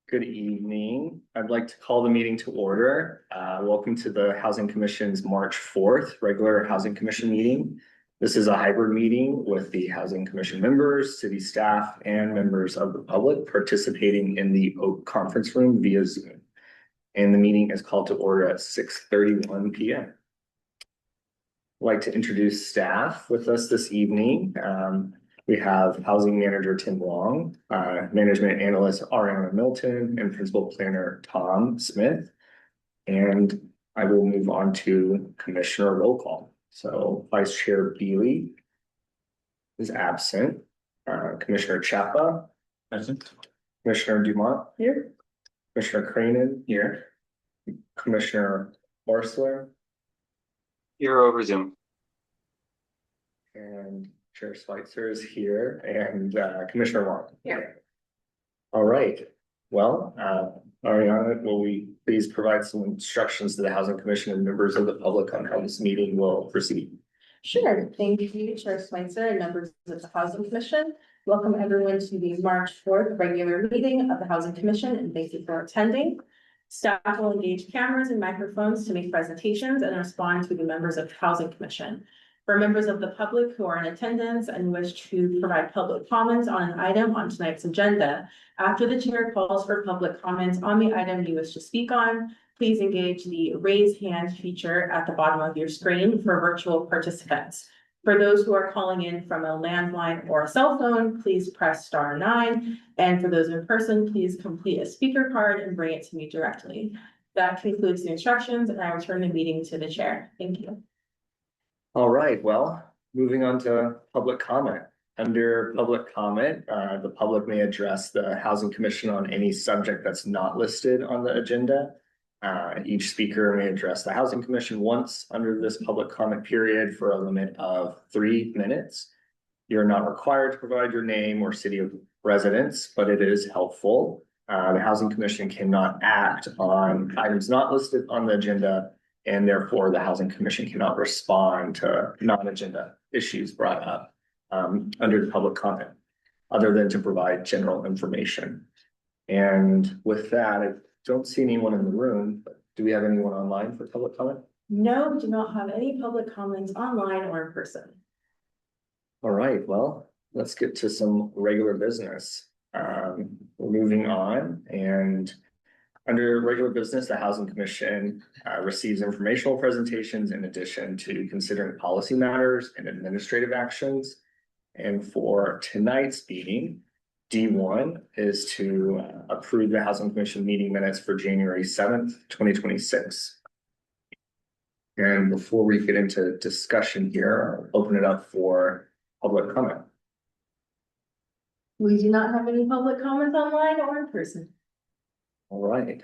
Good evening. I'd like to call the meeting to order. Welcome to the Housing Commission's March 4th regular Housing Commission meeting. This is a hybrid meeting with the Housing Commission members, city staff, and members of the public participating in the Oak Conference Room via Zoom. And the meeting is called to order at 6:31 p.m. I'd like to introduce staff with us this evening. We have Housing Manager Tim Long, Management Analyst Ariana Milton, and Principal Planner Tom Smith. And I will move on to Commissioner roll call. So Vice Chair Beely is absent. Commissioner Chapa. Present. Commissioner Dumont. Here. Commissioner Cranen. Here. Commissioner Orsler. Here over Zoom. And Chair Schweitzer is here, and Commissioner Wong. Yeah. All right. Well, Ariana, will we please provide some instructions to the Housing Commission and members of the public on how this meeting will proceed? Sure. Thank you, Chair Schweitzer and members of the Housing Commission. Welcome everyone to the March 4th regular meeting of the Housing Commission, and thank you for attending. Staff will engage cameras and microphones to make presentations and respond to the members of the Housing Commission. For members of the public who are in attendance and wish to provide public comments on an item on tonight's agenda, after the chair calls for public comments on the item you wish to speak on, please engage the raise hand feature at the bottom of your screen for virtual participants. For those who are calling in from a landline or a cell phone, please press *9. And for those in person, please complete a speaker card and bring it to me directly. That concludes the instructions, and I will turn the meeting to the chair. Thank you. All right, well, moving on to public comment. Under public comment, the public may address the Housing Commission on any subject that's not listed on the agenda. Each speaker may address the Housing Commission once under this public comment period for a limit of 3 minutes. You're not required to provide your name or city of residence, but it is helpful. The Housing Commission cannot act on items not listed on the agenda, and therefore the Housing Commission cannot respond to non-agenda issues brought up under the public comment, other than to provide general information. And with that, I don't see anyone in the room, but do we have anyone online for public comment? No, we do not have any public comments online or in person. All right, well, let's get to some regular business. We're moving on, and under regular business, the Housing Commission receives informational presentations in addition to considering policy matters and administrative actions. And for tonight's meeting, D1 is to approve the Housing Commission meeting minutes for January 7th, 2026. And before we get into discussion here, I'll open it up for public comment. We do not have any public comments online or in person. All right.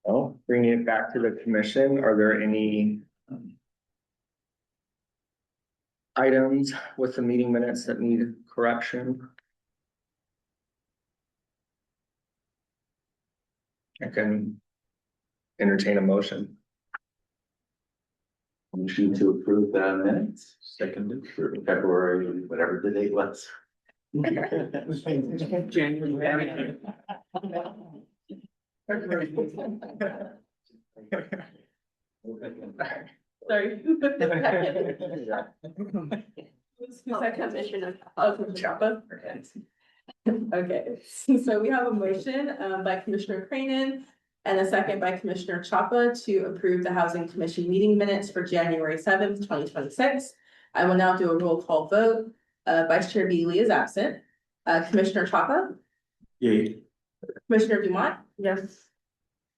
Well, bringing it back to the commission, are there any items with the meeting minutes that need correction? I can entertain a motion. Motion to approve the minutes, seconded for February, whatever the date was. January. Sorry. Who put the second? Commissioner Chapa. Okay, so we have a motion by Commissioner Cranen and a second by Commissioner Chapa to approve the Housing Commission meeting minutes for January 7th, 2026. I will now do a roll call vote. Vice Chair Beely is absent. Commissioner Chapa? Yay. Commissioner Dumont? Yes.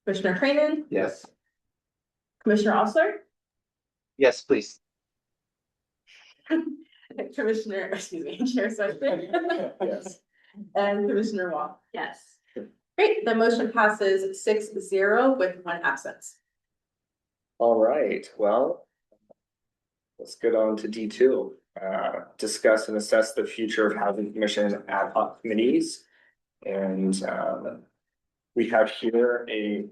Commissioner Cranen? Yes. Commissioner Osler? Yes, please. Commissioner, excuse me, Chair Schweitzer? Yes. And Commissioner Wong? Yes. Great, the motion passes 6-0 with 1 absence. All right, well, let's get on to D2. Discuss and assess the future of Housing Commission ad hoc committees. And we have here a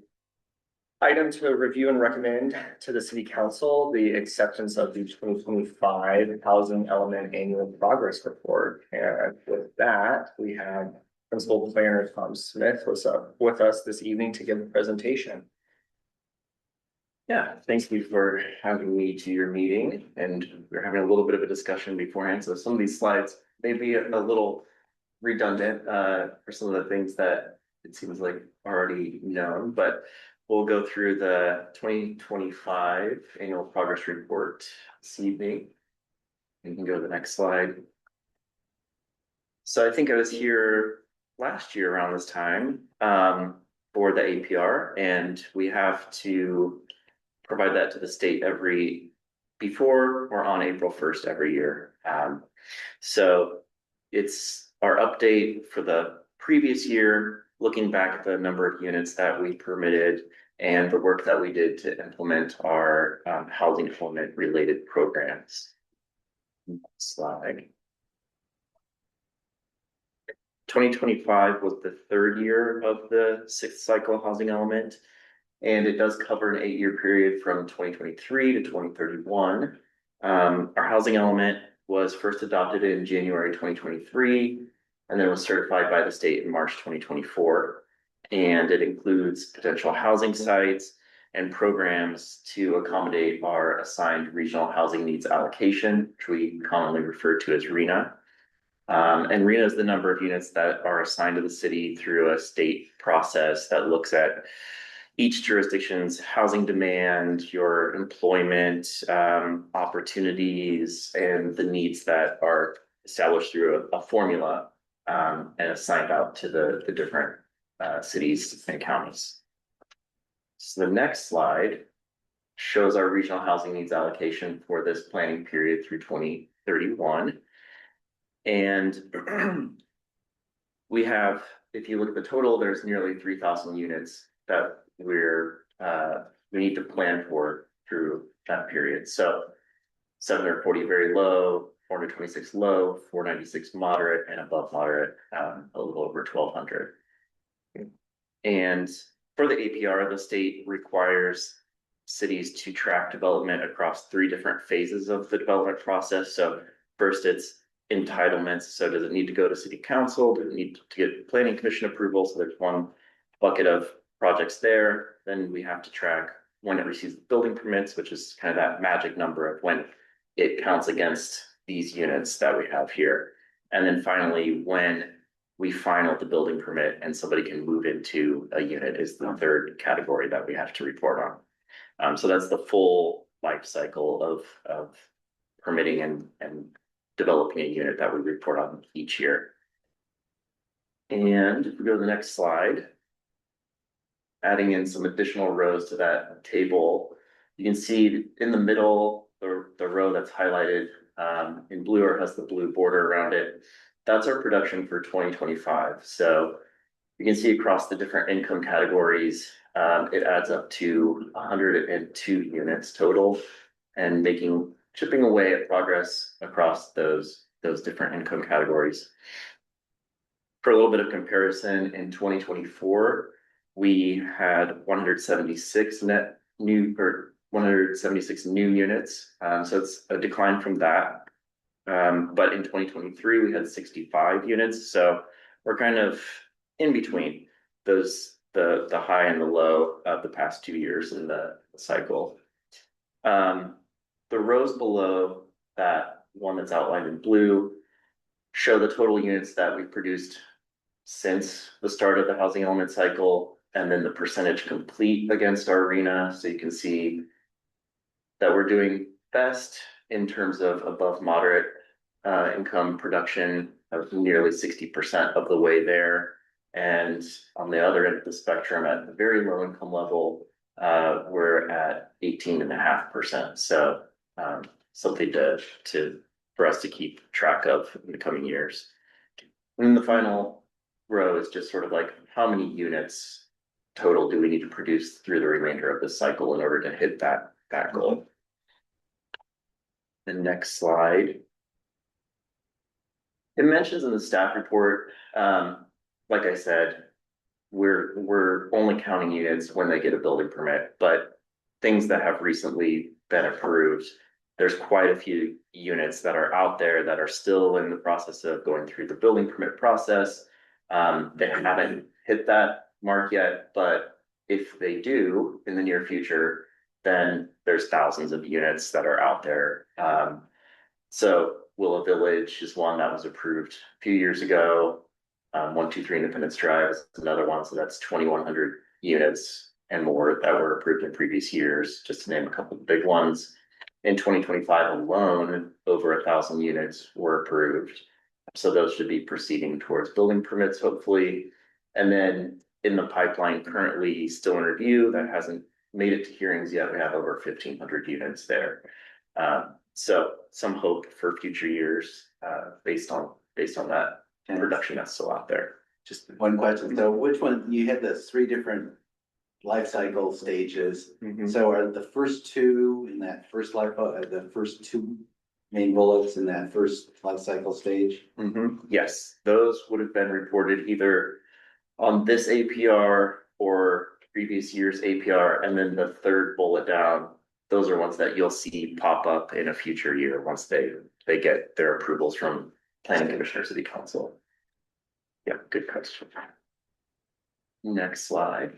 item to review and recommend to the City Council the acceptance of the 2025 Housing Element Annual Progress Report. And with that, we have Principal Planner Tom Smith was with us this evening to give a presentation. Yeah, thank you for having me to your meeting, and we're having a little bit of a discussion beforehand, so some of these slides may be a little redundant for some of the things that it seems like already known, but we'll go through the 2025 annual progress report this evening. You can go to the next slide. So I think I was here last year around this time for the APR, and we have to provide that to the state before or on April 1st every year. So it's our update for the previous year, looking back at the number of units that we permitted and the work that we did to implement our housing development related programs. Slide. 2025 was the third year of the sixth cycle housing element, and it does cover an 8-year period from 2023 to 2031. Our housing element was first adopted in January 2023, and then was certified by the state in March 2024. And it includes potential housing sites and programs to accommodate our assigned regional housing needs allocation, which we commonly refer to as RHNA. And RHNA is the number of units that are assigned to the city through a state process that looks at each jurisdiction's housing demand, your employment opportunities, and the needs that are established through a formula and assigned out to the different cities and counties. So the next slide shows our regional housing needs allocation for this planning period through 2031. And we have, if you look at the total, there's nearly 3,000 units that we need to plan for through that period. So 740 very low, 426 low, 496 moderate, and above moderate, a little over 1,200. And for the APR, the state requires cities to track development across 3 different phases of the development process. So first it's entitlements. So does it need to go to city council? Does it need to get planning commission approval? So there's one bucket of projects there. Then we have to track when it receives the building permits, which is kind of that magic number of when it counts against these units that we have here. And then finally, when we final the building permit and somebody can move into a unit is the third category that we have to report on. So that's the full life cycle of permitting and developing a unit that we report on each year. And if we go to the next slide, adding in some additional rows to that table, you can see in the middle, the row that's highlighted in blue or has the blue border around it. That's our production for 2025. So you can see across the different income categories, it adds up to 102 units total, and chipping away at progress across those different income categories. For a little bit of comparison, in 2024, we had 176 new units. So it's a decline from that. But in 2023, we had 65 units. So we're kind of in between the high and the low of the past 2 years in the cycle. The rows below that one that's outlined in blue show the total units that we've produced since the start of the housing element cycle, and then the percentage complete against our RHNA. So you can see that we're doing best in terms of above moderate income production of nearly 60% of the way there. And on the other end of the spectrum, at the very low income level, we're at 18.5%. So something for us to keep track of in the coming years. And the final row is just sort of like how many units total do we need to produce through the remainder of the cycle in order to hit that goal. The next slide. It mentions in the staff report, like I said, we're only counting units when they get a building permit, but things that have recently been approved, there's quite a few units that are out there that are still in the process of going through the building permit process. They haven't hit that mark yet, but if they do in the near future, then there's thousands of units that are out there. So Willow Village is one that was approved a few years ago. 123 Independence Drive is another one, so that's 2,100 units and more that were approved in previous years, just to name a couple of big ones. In 2025 alone, over 1,000 units were approved. So those should be proceeding towards building permits, hopefully. And then in the pipeline currently still in review, that hasn't made it to hearings yet. We have over 1,500 units there. So some hope for future years, based on that production that's still out there. Just one question, so which one, you had the three different life cycle stages, so are the first two in that first the first two main bullets in that first life cycle stage? Yes, those would have been reported either on this APR or previous year's APR, and then the third bullet down, those are ones that you'll see pop up in a future year once they get their approvals from planning commission or city council. Yeah, good question. Next slide.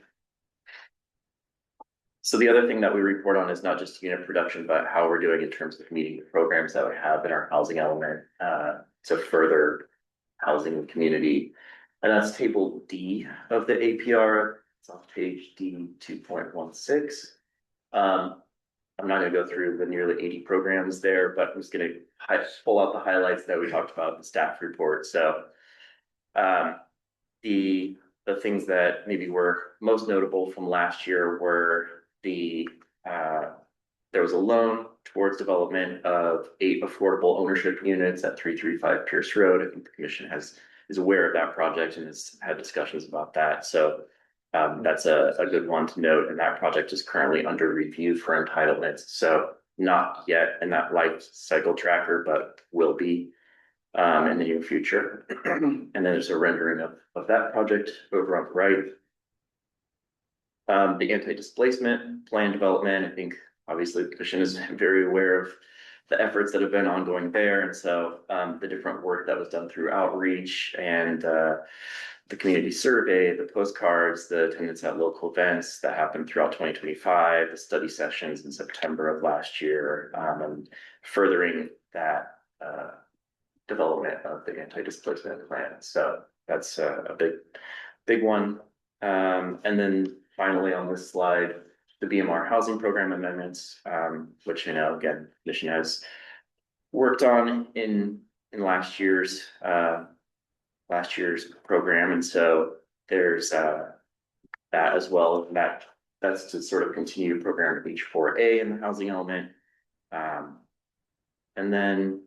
So the other thing that we report on is not just unit production, but how we're doing in terms of meeting the programs that we have in our housing element to further housing the community. And that's table D of the APR. It's off page D 2.16. I'm not going to go through the nearly 80 programs there, but I'm just going to pull out the highlights that we talked about in the staff report. So the things that maybe were most notable from last year were there was a loan towards development of 8 affordable ownership units at 335 Pierce Road. I think the commission is aware of that project and has had discussions about that. So that's a good one to note. And that project is currently under review for entitlements. So not yet in that life cycle tracker, but will be in the near future. And then there's a rendering of that project over on the right. The anti-displacement plan development, I think obviously the commission is very aware of the efforts that have been ongoing there. And so the different work that was done through outreach and the community survey, the postcards, the attendance at local events that happened throughout 2025, the study sessions in September of last year, and furthering that development of the anti-displacement plan. So that's a big one. And then finally on this slide, the BMR housing program amendments, which again, commission has worked on in last year's program, and so there's that as well. And that's to sort of continue program H4A in the housing element, and then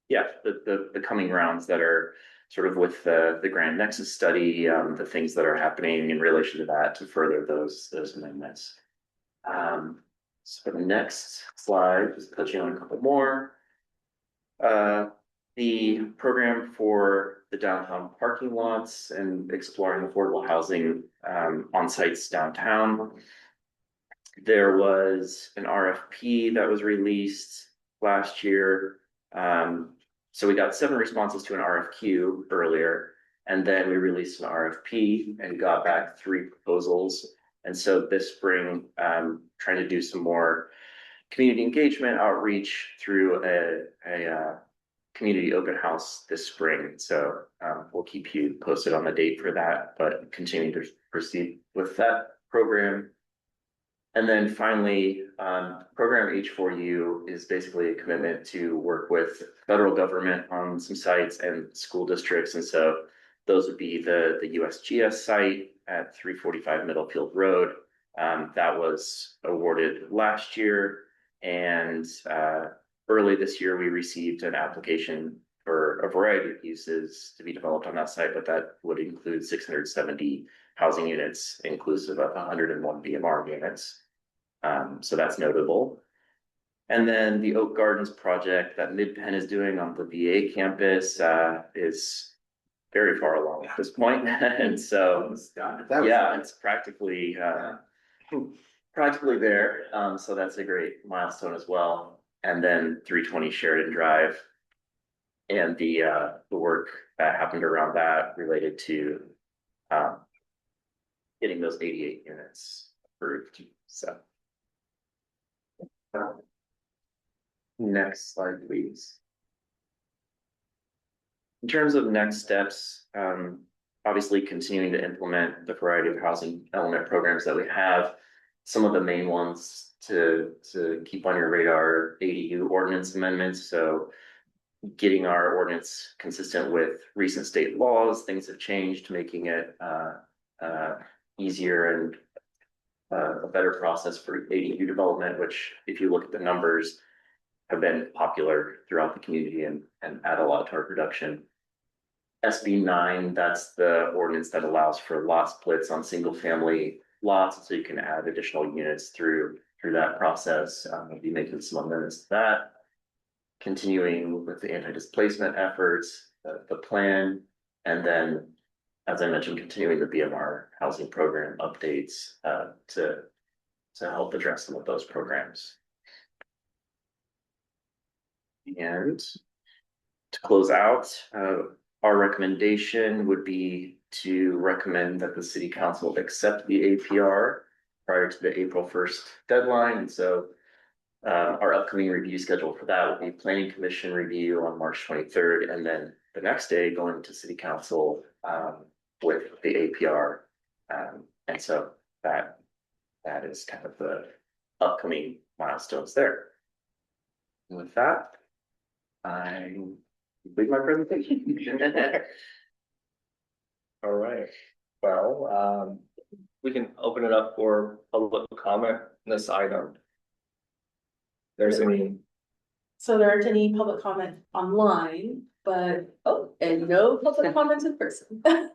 the coming rounds that are sort of with the Grand Nexus study, the things that are happening in relation to that to further those amendments. So the next slide, just touching on a couple more. The program for the downtown parking lots and exploring affordable housing on sites downtown. There was an RFP that was released last year. So we got 7 responses to an RFQ earlier, and then we released an RFP and got back 3 proposals. And so this spring, trying to do some more community engagement outreach through a community open house this spring. So we'll keep you posted on the date for that, but continue to proceed with that program. And then finally, program H4U is basically a commitment to work with federal government on some sites and school districts. And so those would be the USGS site at 345 Middlefield Road. That was awarded last year. And early this year, we received an application for a variety of uses to be developed on that site, but that would include 670 housing units, inclusive of 101 BMR units. So that's notable. And then the Oak Gardens project that MidPenn is doing on the VA campus is very far along at this point. And so, it's practically there. So that's a great milestone as well. And then 320 Sheridan Drive and the work that happened around that related to getting those 88 units approved, so. Next slide, please. In terms of next steps, obviously continuing to implement the variety of housing element programs that we have. Some of the main ones to keep on your radar, ADU ordinance amendments, so getting our ordinance consistent with recent state laws. Things have changed, making it easier and a better process for ADU development, which if you look at the numbers, have been popular throughout the community and add a lot to our production. SB 9, that's the ordinance that allows for lot splits on single family lots, so you can add additional units through that process. We'll be making some amendments to that. Continuing with the anti-displacement efforts, the plan, and then, as I mentioned, continuing the BMR housing program updates to help address some of those programs. And to close out, our recommendation would be to recommend that the city council accept the APR prior to the April 1st deadline. And so our upcoming review schedule for that will be planning commission review on March 23rd, and then the next day going to city council with the APR. And so that is kind of the upcoming milestones there. And with that, I complete my presentation. All right, well, we can open it up for public comment on this item. There's any, So there aren't any public comment online, but, and no public comments in person. all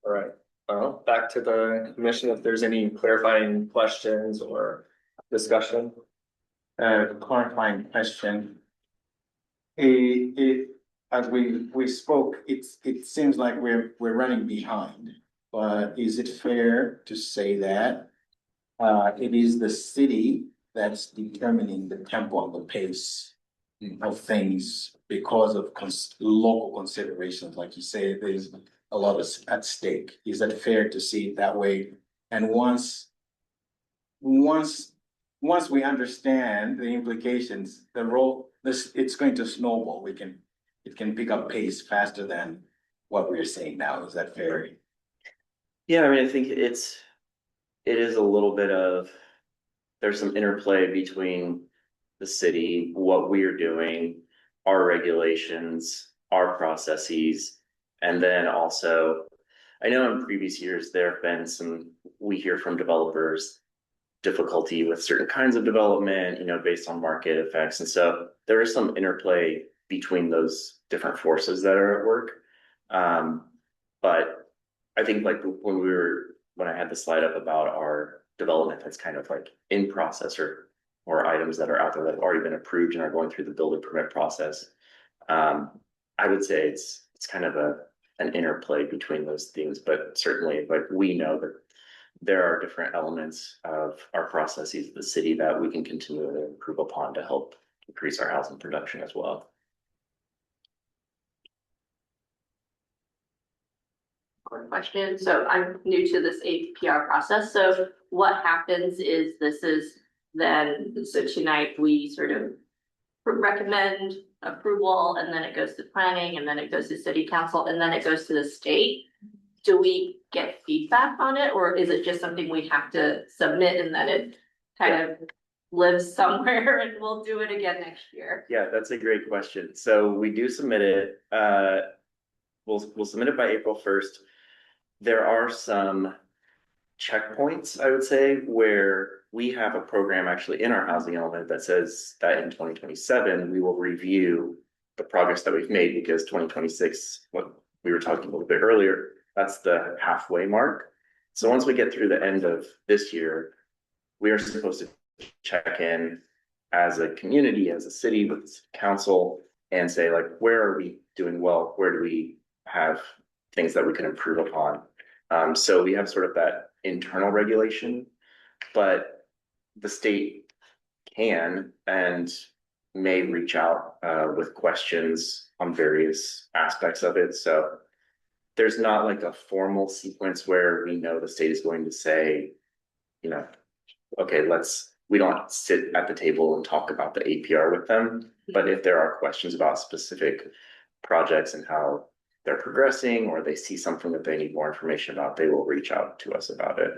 right, well, back to the commission, if there's any clarifying questions or discussion. Clarifying question. As we spoke, it seems like we're running behind, but is it fair to say that it is the city that's determining the tempo and the pace of things because of local considerations? Like you say, there's a lot at stake. Is that fair to see it that way? And once we understand the implications, it's going to snowball. It can pick up pace faster than what we're seeing now. Is that fair? Yeah, I mean, I think it is a little bit of, there's some interplay between the city, what we're doing, our regulations, our processes, and then also, I know in previous years, there have been we hear from developers, difficulty with certain kinds of development, based on market effects. And so there is some interplay between those different forces that are at work. But I think like when I had the slide up about our development that's kind of like in process or items that are out there that have already been approved and are going through the building permit process. I would say it's kind of an interplay between those things, but certainly like we know that there are different elements of our processes of the city that we can continue to improve upon to help increase our housing production as well. Quick question. So I'm new to this APR process. So what happens is so tonight we sort of recommend approval, and then it goes to planning, and then it goes to city council, and then it goes to the state. Do we get feedback on it, or is it just something we have to submit and then it kind of lives somewhere and we'll do it again next year? Yeah, that's a great question. So we do submit it. We'll submit it by April 1st. There are some checkpoints, I would say, where we have a program actually in our housing element that says that in 2027, we will review the progress that we've made, because 2026, what we were talking a little bit earlier, that's the halfway mark. So once we get through the end of this year, we are supposed to check in as a community, as a city, with council, and say, like, where are we doing well? Where do we have things that we can improve upon? So we have sort of that internal regulation, but the state can and may reach out with questions on various aspects of it. So there's not like a formal sequence where we know the state is going to say, you know, okay, we don't sit at the table and talk about the APR with them. But if there are questions about specific projects and how they're progressing, or they see something that they need more information about, they will reach out to us about it.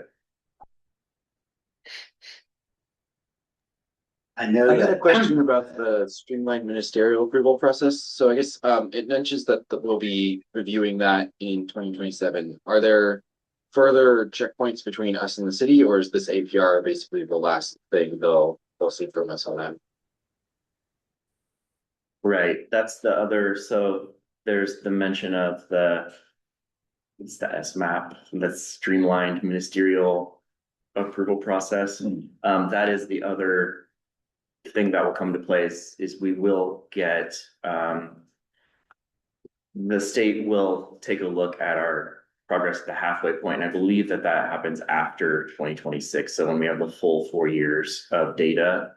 I know I had a that, question about the streamlined ministerial approval process. So I guess it mentions that we'll be reviewing that in 2027. Are there further checkpoints between us and the city, or is this APR basically the last thing they'll see from us on that? Right, that's the other, so there's the mention of it's the SMAP, that's streamlined ministerial approval process. That is the other thing that will come to place is we will get, the state will take a look at our progress at the halfway point. And I believe that happens after 2026. So when we have the full 4 years of data,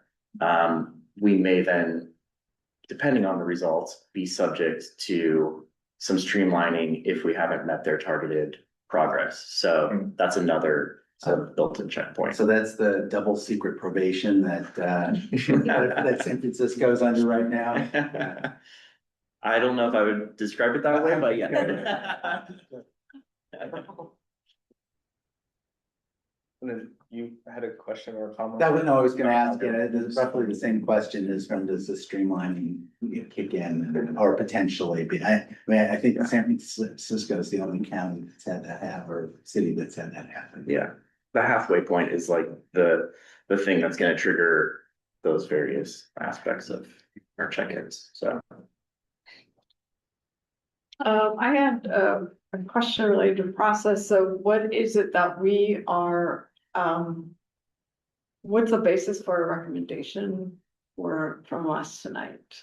we may then, depending on the results, be subject to some streamlining if we haven't met their targeted progress. So that's another sort of built-in checkpoint. so that's the double secret probation that that San Francisco's under right now. I don't know if I would describe it that way, but yeah. And then you had a question or a comment? That was, no, I was gonna ask, it's roughly the same question as when does the streamlining kick in or potentially be? I mean, I think San Francisco is the only county that's had that happen or city that's had that happen. Yeah, the halfway point is like the thing that's gonna trigger those various aspects of our check-ins, so. I had a question related to process. So what is it that we are, what's the basis for a recommendation from us tonight?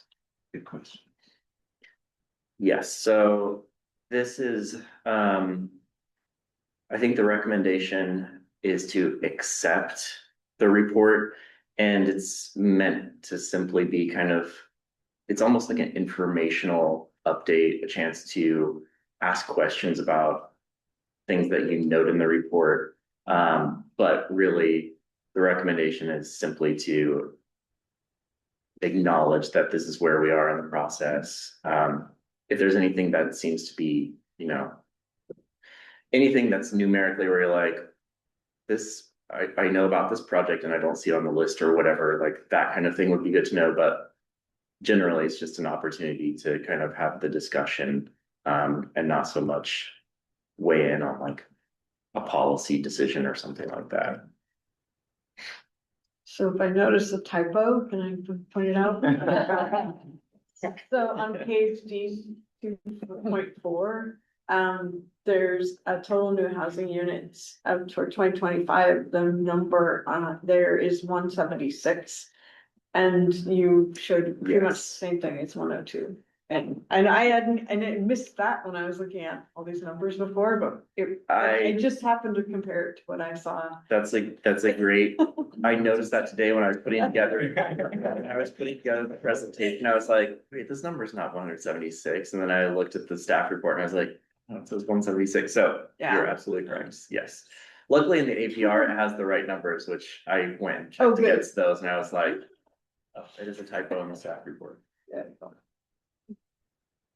Good question. Yes, so this is, I think the recommendation is to accept the report. And it's meant to simply be kind of, it's almost like an informational update, a chance to ask questions about things that you note in the report. But really, the recommendation is simply to acknowledge that this is where we are in the process. If there's anything that seems to be, anything that's numerically where you're like, this, I know about this project and I don't see it on the list or whatever, like that kind of thing would be good to know. But generally, it's just an opportunity to kind of have the discussion and not so much weigh in on like a policy decision or something like that. So if I notice a typo, can I point it out? So on page D 2.4, there's a total new housing units for 2025. The number there is 176. And you showed pretty much the same thing, it's 102. And I hadn't, and I missed that when I was looking at all these numbers before, but I just happened to compare it to what I saw. That's a great, I noticed that today when I was putting together, the presentation, I was like, wait, this number's not 176. And then I looked at the staff report and I was like, oh, it says 176. So you're absolutely correct, yes. Luckily in the APR, it has the right numbers, which I went and checked against those and I was like, oh, it is a typo in the staff report. Yeah.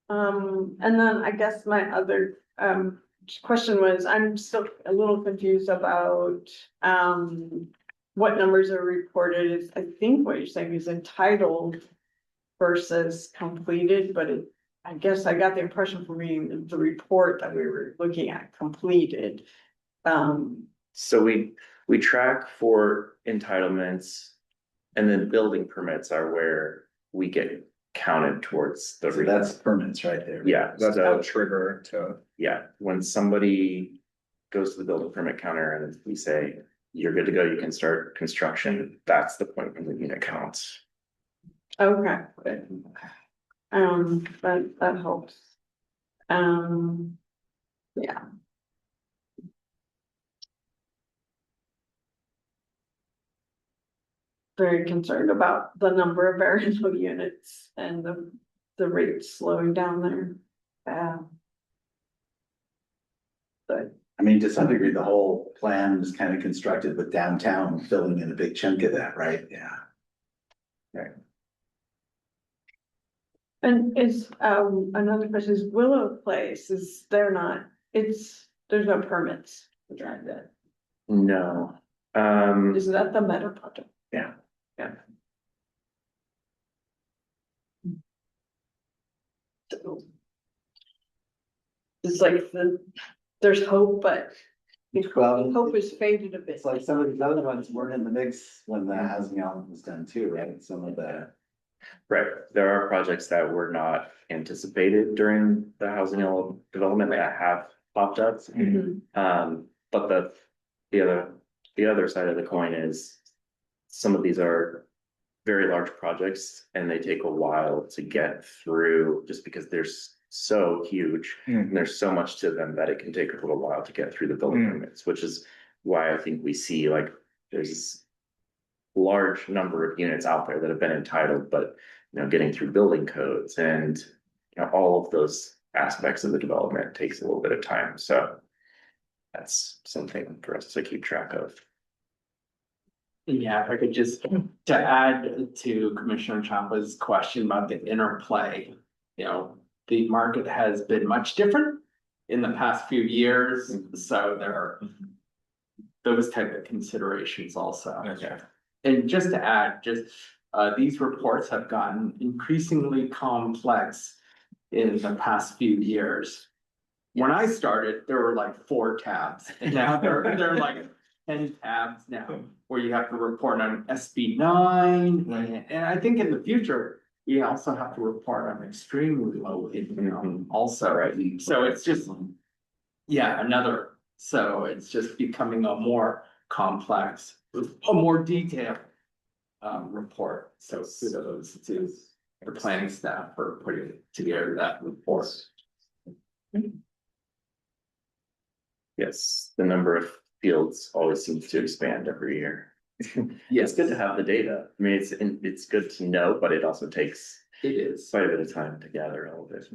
And then I guess my other question was, I'm still a little confused about what numbers are reported is, I think what you're saying is entitled versus completed, but I guess I got the impression from reading the report that we were looking at completed. So we track for entitlements. And then building permits are where we get counted towards the. So that's permits right there. Yeah, That's so, a trigger to. yeah, when somebody goes to the building permit counter and we say, you're good to go, you can start construction, that's the point when the unit counts. Okay. That helps. Yeah. very concerned about the number of variable units and the rates slowing down there. But I mean, to some degree, the whole plan was kind of constructed with downtown filling in a big chunk of that, right? Yeah. and is another question is Willow Place, is there not, there's no permits to drive that. No, Is that the Meta project? yeah. Yeah. So, it's like there's hope, but Well, hope is faded a bit. It's like some of these other ones weren't in the mix when the housing element was done too, right? Some of the. Right, there are projects that were not anticipated during the housing development that have popped up. Mhm. But the other side of the coin is some of these are very large projects and they take a while to get through just because they're so huge. And there's so much to them that it can take a little while to get through the building permits, which is why I think we see like there's this large number of units out there that have been entitled, but getting through building codes and all of those aspects of the development takes a little bit of time. So that's something for us to keep track of. Yeah, if I could just to add to Commissioner Champa's question about the interplay, the market has been much different in the past few years, so there are those type of considerations also. Okay. And just to add, these reports have gotten increasingly complex in the past few years. When I started, there were like 4 tabs, and now they're like 10 tabs now, where you have to report on SB 9, and I think in the future, we also have to report on extremely low income also, right? So it's just, so it's just becoming a more complex, a more detailed report. So kudos to the planning staff for putting together that report. Yes, the number of fields always seems to expand every year. It's good to have the data. I mean, it's good to know, but it also takes quite a bit of time to gather all of it.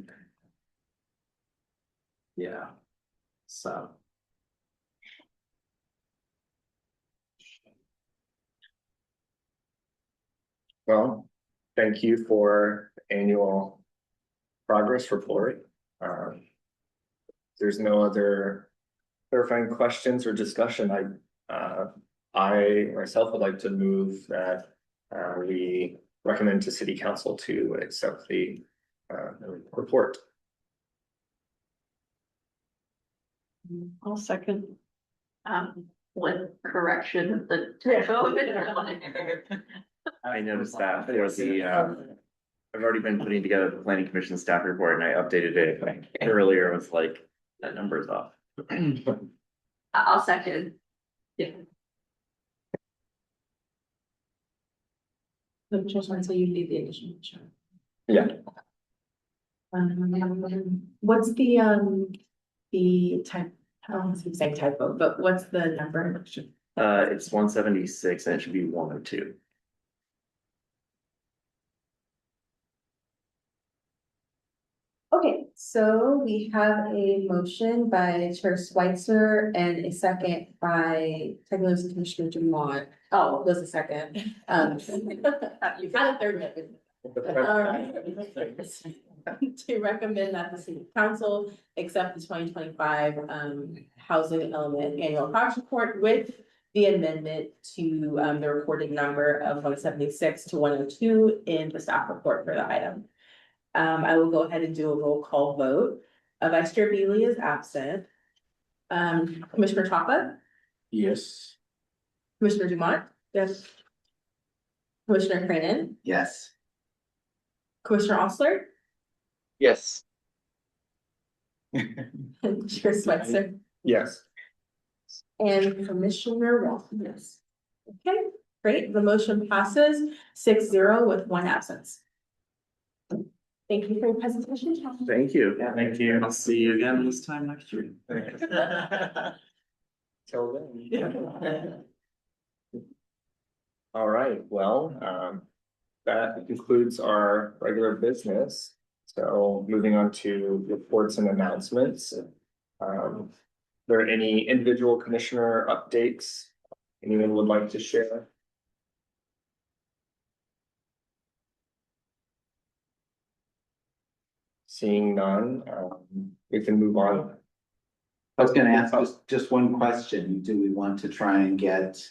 Yeah. So. Well, thank you for annual progress report. There's no other clarifying questions or discussion. I myself would like to move that we recommend to City Council to accept the report. I'll second. With correction of the typo. I noticed that there was I've already been putting together the planning commission staff report and I updated it earlier. It was like, that number is off. I'll second. Yeah. So just until you leave the additional. Yeah. What's the type, I don't want to say typo, but what's the number? It's 176 and it should be 102. Okay, so we have a motion by Chair Switzer and a second by technically Commissioner Dumont. Oh, there's a second. You've got a third minute. Alright. To recommend that the City Council accept the 2025 housing element annual progress report with the amendment to the recorded number of 176 to 102 in the staff report for the item. I will go ahead and do a roll call vote. Vice Chair Beely is absent. Commissioner Chapa, Yes. Commissioner Dumont, Yes. Commissioner Cranen, Yes. Commissioner Osler, Yes. and Chair Switzer, Yes. and Commissioner Walton, yes. Okay, great. The motion passes 6-0 with 1 absence. Thank you for your presentation. Thank you. Thank you. I'll see you again this time next year. Till then. All right, well, that concludes our regular business. So moving on to reports and announcements. Are there any individual commissioner updates anyone would like to share? Seeing none, we can move on. I was gonna ask just one question. Do we want to try and get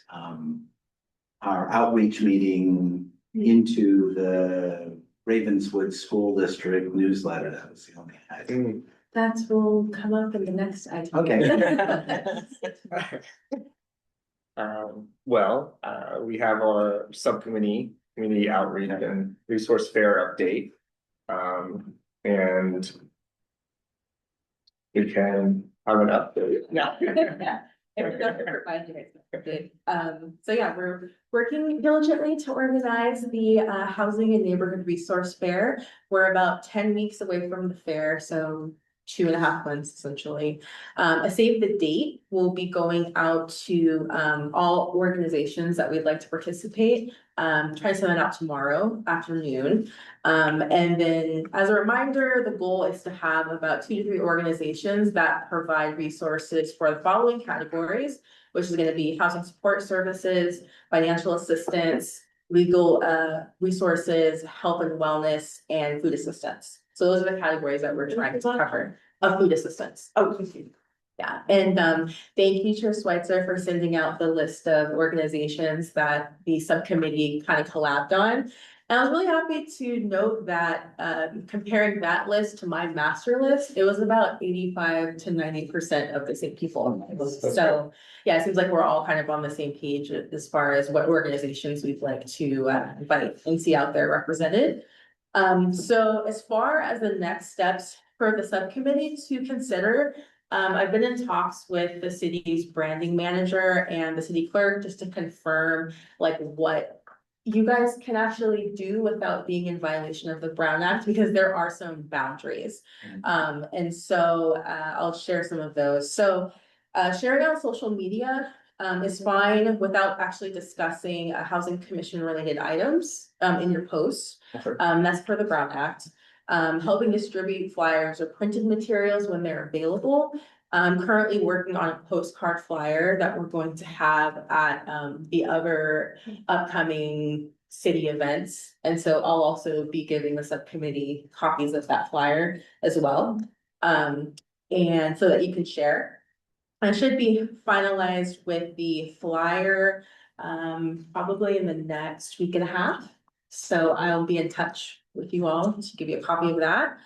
our outreach meeting into the Ravenswood School District newsletter? That was the only item. That will come up in the next item. Okay. Well, we have our subcommittee, community outreach and resource fair update. And we can have an update. No. So yeah, we're working diligently to organize the Housing and Neighborhood Resource Fair. We're about 10 weeks away from the fair, so 2.5 months essentially. A save the date will be going out to all organizations that we'd like to participate. Try to send it out tomorrow afternoon. And then as a reminder, the goal is to have about 2 to 3 organizations that provide resources for the following categories, which is going to be housing support services, financial assistance, legal resources, health and wellness, and food assistance. So those are the categories that we're trying to cover of food assistance. Oh, yeah, and thank you, Chair Schweitzer, for sending out the list of organizations that the subcommittee kind of collabed on. And I was really happy to note that comparing that list to my master list, it was about 85 to 90% of the same people. So yeah, it seems like we're all kind of on the same page as far as what organizations we'd like to invite and see out there represented. So as far as the next steps for the subcommittee to consider, I've been in talks with the city's branding manager and the city clerk just to confirm like what you guys can actually do without being in violation of the Brown Act, because there are some boundaries. And so I'll share some of those. So sharing on social media is fine without actually discussing housing commission related items in your posts. That's per the Brown Act. Helping distribute flyers or printed materials when they're available. I'm currently working on a postcard flyer that we're going to have at the other upcoming city events. And so I'll also be giving the subcommittee copies of that flyer as well. And so that you can share. I should be finalized with the flyer probably in the next week and a half. So I'll be in touch with you all to give you a copy of that.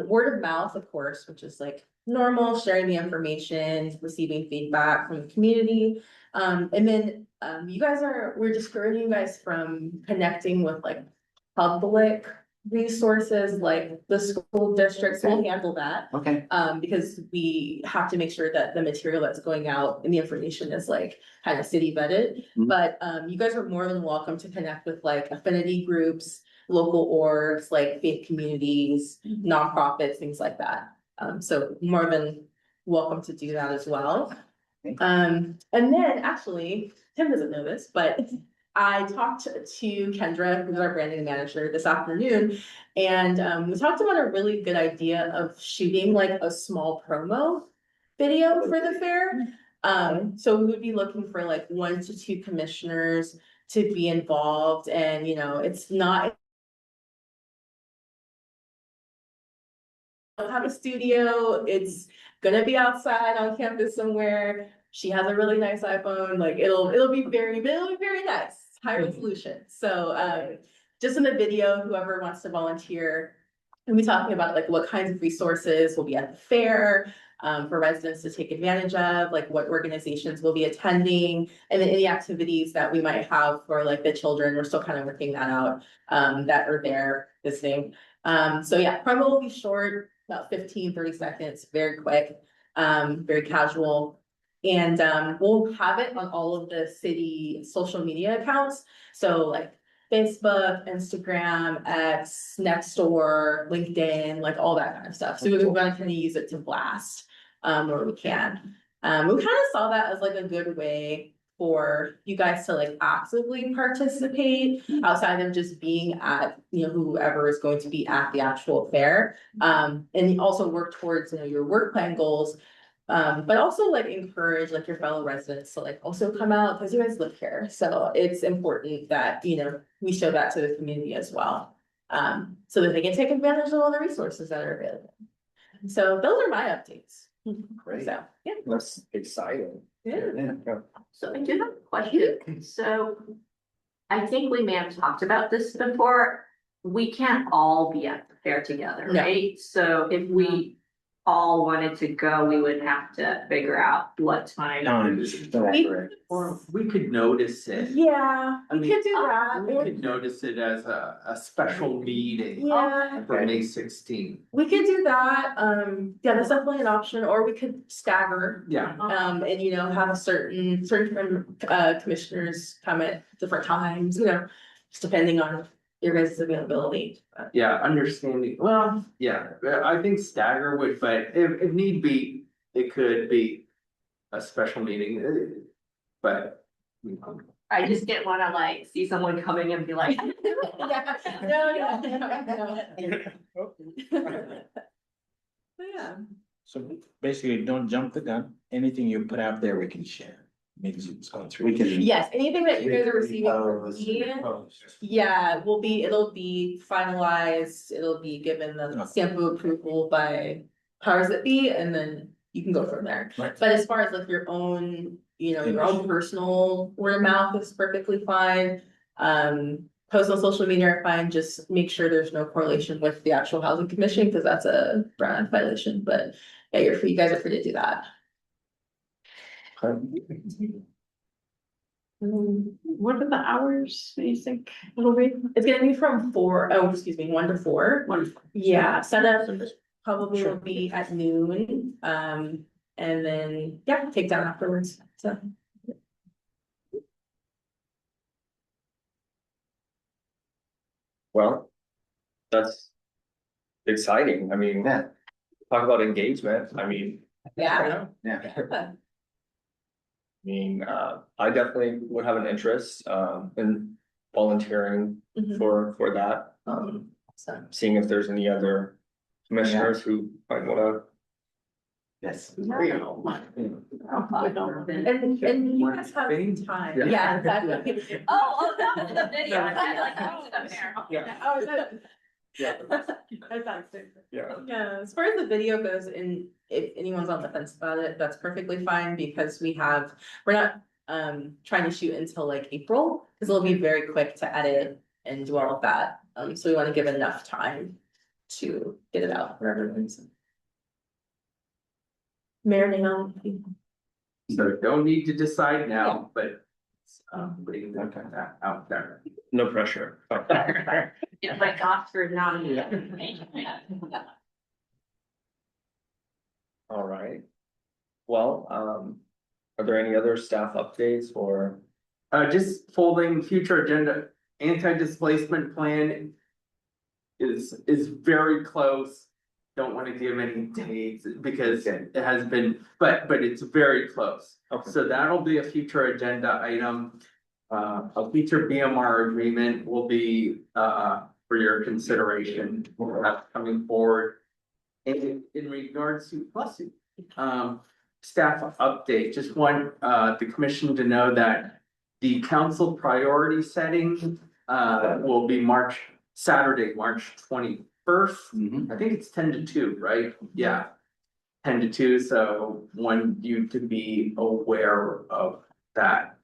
Word of mouth, of course, which is like normal, sharing the information, receiving feedback from the community. And then we're discouraging you guys from connecting with like public resources like the school districts. We'll handle that. Okay. Because we have to make sure that the material that's going out and the information is like kind of city vetted. But you guys are more than welcome to connect with like affinity groups, local orgs, like faith communities, nonprofits, things like that. So more than welcome to do that as well. And then actually, Tim doesn't know this, but I talked to Kendra, who's our branding manager, this afternoon, and we talked about a really good idea of shooting like a small promo video for the fair. So we would be looking for like 1 to 2 commissioners to be involved, and it's not have a studio, it's gonna be outside on campus somewhere. She has a really nice iPhone, like it'll be very nice, high resolution. So just in the video, whoever wants to volunteer, we'll be talking about like what kinds of resources will be at the fair for residents to take advantage of, like what organizations will be attending, and then any activities that we might have for like the children. We're still kind of working that out that are there visiting. So yeah, promo will be short, about 15-30 seconds, very quick, very casual. And we'll have it on all of the city social media accounts. So like Facebook, Instagram, X, Nextdoor, LinkedIn, like all that kind of stuff. So we want to kind of use it to blast where we can. We kind of saw that as like a good way for you guys to like actively participate outside of just being at, whoever is going to be at the actual fair. And also work towards, your work plan goals. But also like encourage like your fellow residents to like also come out because you guys live here. So it's important that, we show that to the community as well. So that they can take advantage of all the resources that are available. So those are my updates. Great. So, yeah. That's exciting. Yeah. So I do have a question. So I think we may have talked about this before. We can't all be at the fair together, No. right? So if we all wanted to go, we would have to figure out what time. Or we could notice it. Yeah, I we mean, could do that. We could notice it as a special meeting Yeah, for May 16th. we could do that. Yeah, that's definitely an option, or we could stagger. Yeah. And have a certain commissioners come at different times, just depending on your guys' availability. Yeah, understanding, well, yeah, I think stagger would, but if need be, it could be a special meeting, but. I just didn't wanna like see someone coming and be like. No. Yeah. So basically, don't jump the gun. Anything you put out there, we can share. Maybe it's gone through. We can. Yes, anything that you guys are receiving from Repose, me, repose. yeah, it'll be finalized, it'll be given the stamp of approval by powers that be, and then you can go from there. Right. But as far as like your own, your own personal word of mouth is perfectly fine. Post on social media are fine, just make sure there's no correlation with the actual housing commission, because that's a Brown Act violation, but yeah, you guys are free to do that. What are the hours do you think it'll be? It's gonna be from 1 to 4. Yeah, setup probably will be at noon, and then, yeah, take down afterwards, so. Well, that's exciting. I mean, Yeah. talk about engagement. I mean, Yeah. Yeah. I definitely would have an interest in volunteering Mhm. for that. So, Seeing if there's any other commissioners who might wanna. Yes. and you guys have time, Yeah. yeah, exactly. Oh, that was the video. I thought you like, I was up there. Yeah. Oh, that. Yeah. That sounds good. Yeah. Yeah, as far as the video goes, and if anyone's on the fence about it, that's perfectly fine, because we're not trying to shoot until like April, because it'll be very quick to edit and do all of that. So we want to give enough time to get it out for everyone. Marinating on. So don't need to decide now, but putting that out there. No pressure. Yeah, like Oxford, not. All right. Well, are there any other staff updates or? Just folding future agenda, anti-displacement plan. Is very close. Don't want to give any dates because it has been, but it's very close. Okay. So that'll be a future agenda item. A future BMR agreement will be for your consideration. That's coming forward. And in regards to staff update, just want the commission to know that the council priority setting will be Saturday, March 21st. Mhm. I think it's 10 to 2, right? Yeah. 10 to 2, so want you to be aware of that.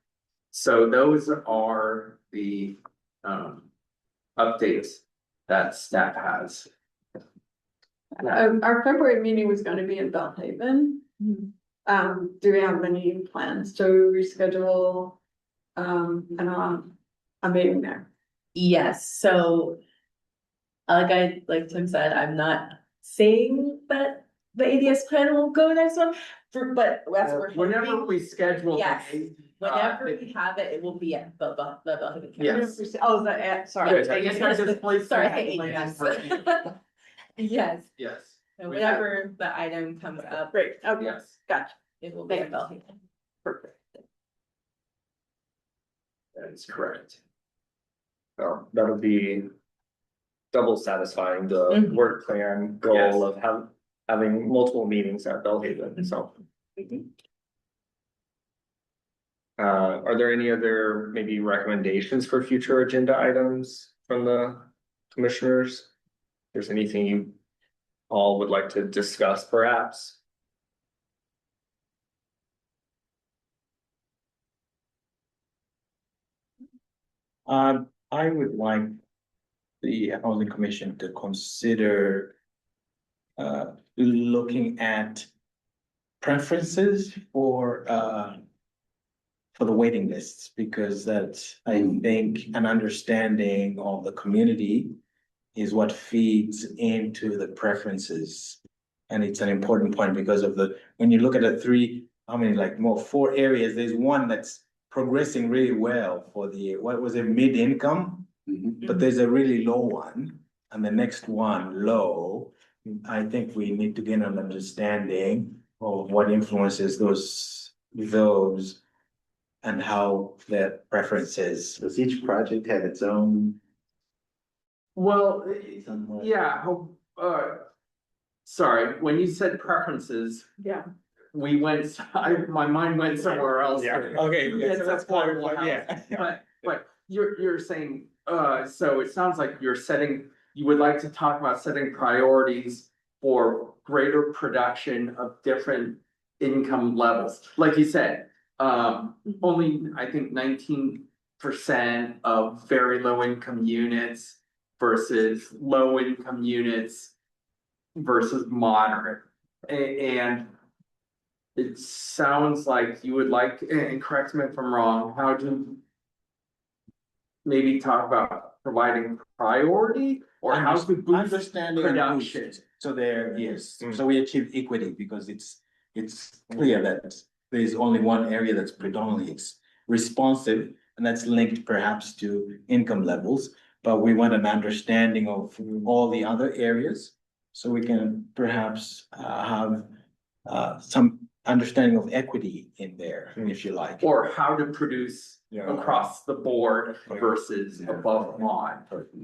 So those are the updates that staff has. Our February meeting was gonna be in Bellhaven. Do we have any plans to reschedule? A meeting there? Yes, so. Like Tim said, I'm not saying that the ADS plan will go next month, but as we're Whenever hoping, we schedule. Yes. the- whenever we have it, it will be at the Bellhaven Yes. campus. Oh, sorry. Yes, anti-displacement Sorry, plan yes. for- Yes, Yes, and whenever the item comes up, Great, okay, yes. gotcha. it will be at Bellhaven. Perfect. That is correct. So that'll be double satisfying the Mhm. work plan Yes. goal of having multiple meetings at Bellhaven, so. Are there any other maybe recommendations for future agenda items from the commissioners? If there's anything you all would like to discuss perhaps? I would like the housing commission to consider looking at preferences for the waiting lists, because that's, I think, an understanding of the community is what feeds into the preferences. And it's an important point because of when you look at the three, how many, like more, 4 areas, there's one that's progressing really well for what was it, mid-income? But there's a really low one, and the next one low. I think we need to gain an understanding of what influences those and how their preferences. Does each project have its own? Well, somewhat? yeah, sorry, when you said preferences, Yeah. my mind went somewhere else. Okay, It's so that's affordable part, yeah. But you're saying, so it sounds like you would like to talk about setting priorities for greater production of different income levels. Like you said, only, I think 19% of very low income units versus low income units versus moderate. And it sounds like you would like, and correct me if I'm wrong, how to maybe talk about providing priority or how to boost Understanding and production. boost. So there, yes, Mm. so we achieve equity because it's clear that there's only one area that's predominantly responsive, and that's linked perhaps to income levels. But we want an understanding of all the other areas, so we can perhaps have some understanding of equity in there, if you like. Or how to produce Yeah. across the board versus above line.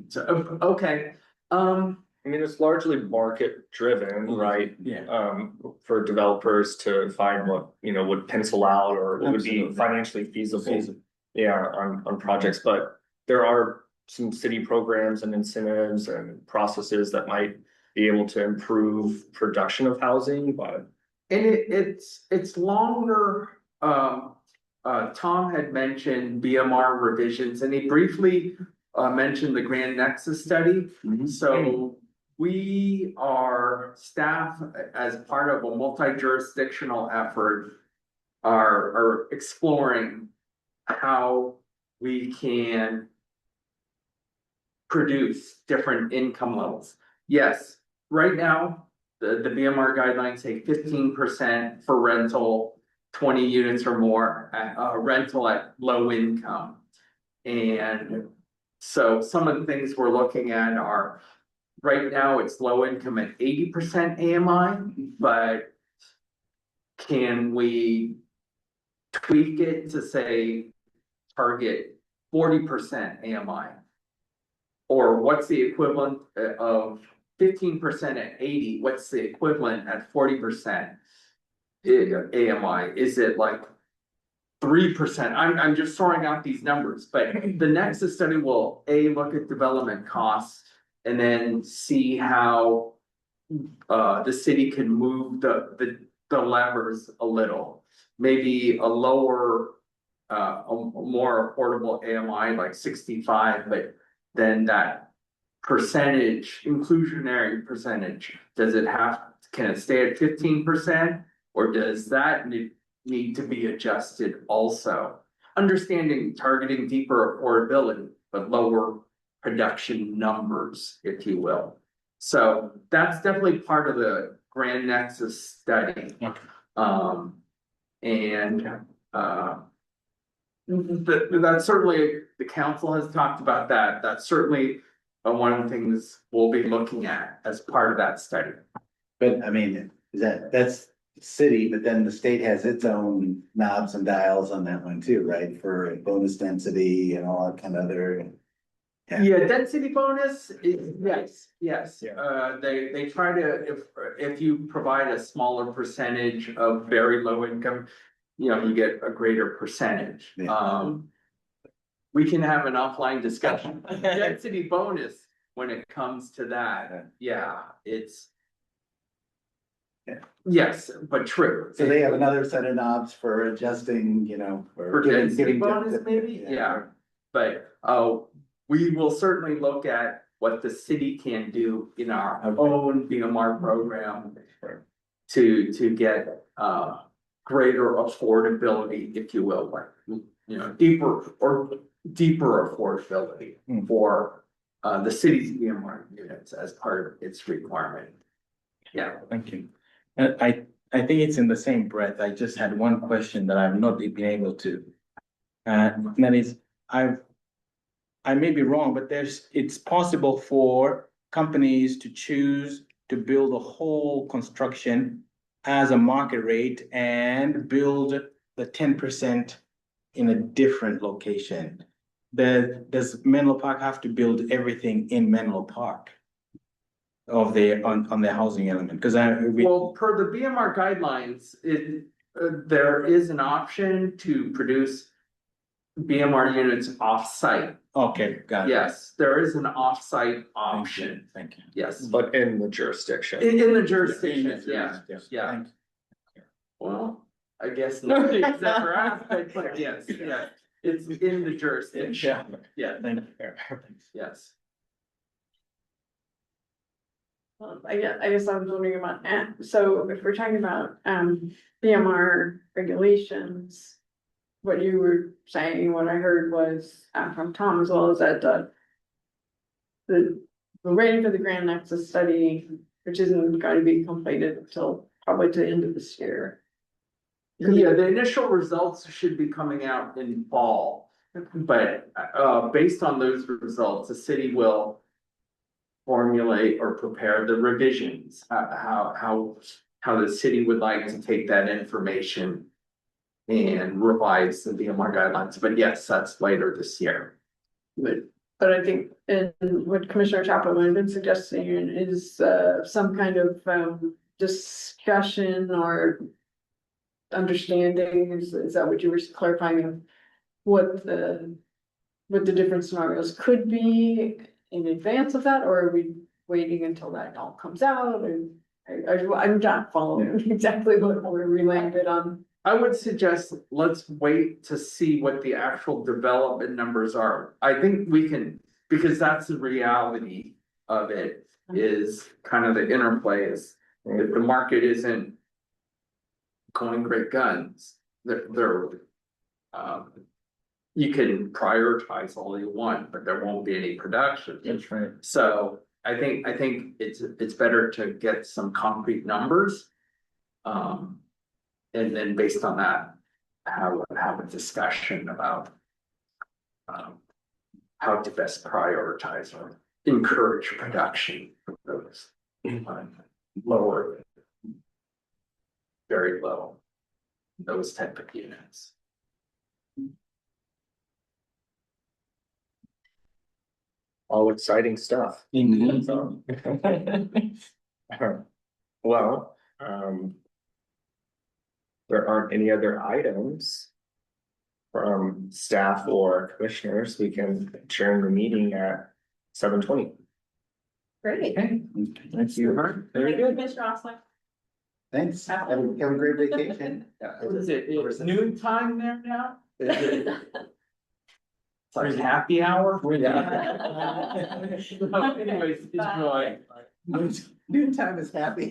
So, okay, I mean, it's largely market driven, right? Yeah. For developers to find what, would pencil out or what would be Absolutely. financially feasible. Feasible. Yeah, on projects, but there are some city programs and incentives and processes that might be able to improve production of housing, but. and it's longer, Tom had mentioned BMR revisions and he briefly mentioned the Grand Nexus study. So we are staff as part of a multi-jurisdictional effort are exploring how we can produce different income levels. Yes, right now, the BMR guidelines say 15% for rental, 20 units or more, rental at low income. And so some of the things we're looking at are, right now it's low income at 80% AMI, but can we tweak it to say target 40% AMI? Or what's the equivalent of 15% at 80? What's the equivalent at 40% AMI? Is it like 3%? I'm just throwing out these numbers, but the Nexus study will look at development costs and then see how the city can move the levers a little. Maybe a lower, a more affordable AMI like 65, but then that percentage, inclusionary percentage, can it stay at 15%? Or does that need to be adjusted also? Understanding targeting deeper affordability, but lower production numbers, if you will. So that's definitely part of the Grand Nexus study. That certainly, the council has talked about that. That's certainly one of the things we'll be looking at as part of that study. But I mean, that's city, but then the state has its own knobs and dials on that one too, right? For bonus density and all that kind of other. Yeah, density bonus is, yes, Yeah. they try to, if you provide a smaller percentage of very low income. You know, you get a greater percentage, Yeah. We can have an offline discussion, density bonus, when it comes to that, yeah, it's. Yeah. Yes, but true. So they have another set of knobs for adjusting, you know. For giving- density giving bonus, depth- maybe, yeah, but, we will certainly look at what the city can do in our own BMR program. To get, greater affordability, if you will, like, you know, deeper affordability for, the city's BMR units as part of its requirement. Yeah. Thank you. And I think it's in the same breath. I just had one question that I've not been able to. And that is, I may be wrong, but it's possible for companies to choose to build a whole construction as a market rate and build the 10% in a different location. Does Menlo Park have to build everything in Menlo Park? On the housing element, because Well, per the BMR guidelines, there is an option to produce BMR units off-site. okay, got it. Yes, there is an off-site option, Thank you. yes, But in the jurisdiction. in the jurisdiction, yeah, yeah. Thank you. Well, I guess nothing's ever asked, but yes, yeah, it's in the jurisdiction, yeah, Thank you. yes. I guess I was wondering about, so if we're talking about, BMR regulations. What you were saying, what I heard was, from Tom as well, is that, we're waiting for the Grand Nexus study, which isn't going to be completed until probably to the end of this year. Yeah, the initial results should be coming out in fall, but, based on those results, the city will. Formulate or prepare the revisions, how the city would like to take that information. And revise the BMR guidelines, but yes, that's later this year. But I think, and what Commissioner Chapel might have been suggesting is, some kind of, discussion or. Understanding, is that what you were clarifying of what the different scenarios could be in advance of that, or are we waiting until that all comes out? And I'm not following exactly what we landed on. I would suggest, let's wait to see what the actual development numbers are. I think we can, because that's the reality of it, is kind of the interplay is, if the market isn't. Going great guns, you can prioritize all you want, but there won't be any production. That's right. So I think it's better to get some concrete numbers. And then based on that, have a discussion about. How to best prioritize or encourage production for those. Lower. Very low. Those type of units. All exciting stuff. Well, there aren't any other items from staff or commissioners. We can adjourn the meeting at 7:20. Great. Thank you. Thank you, Commissioner Osler. Thanks, have a great vacation. What is it? It's noon time there now? It's like happy hour? Yeah. Anyways, enjoy. Noontime is happy.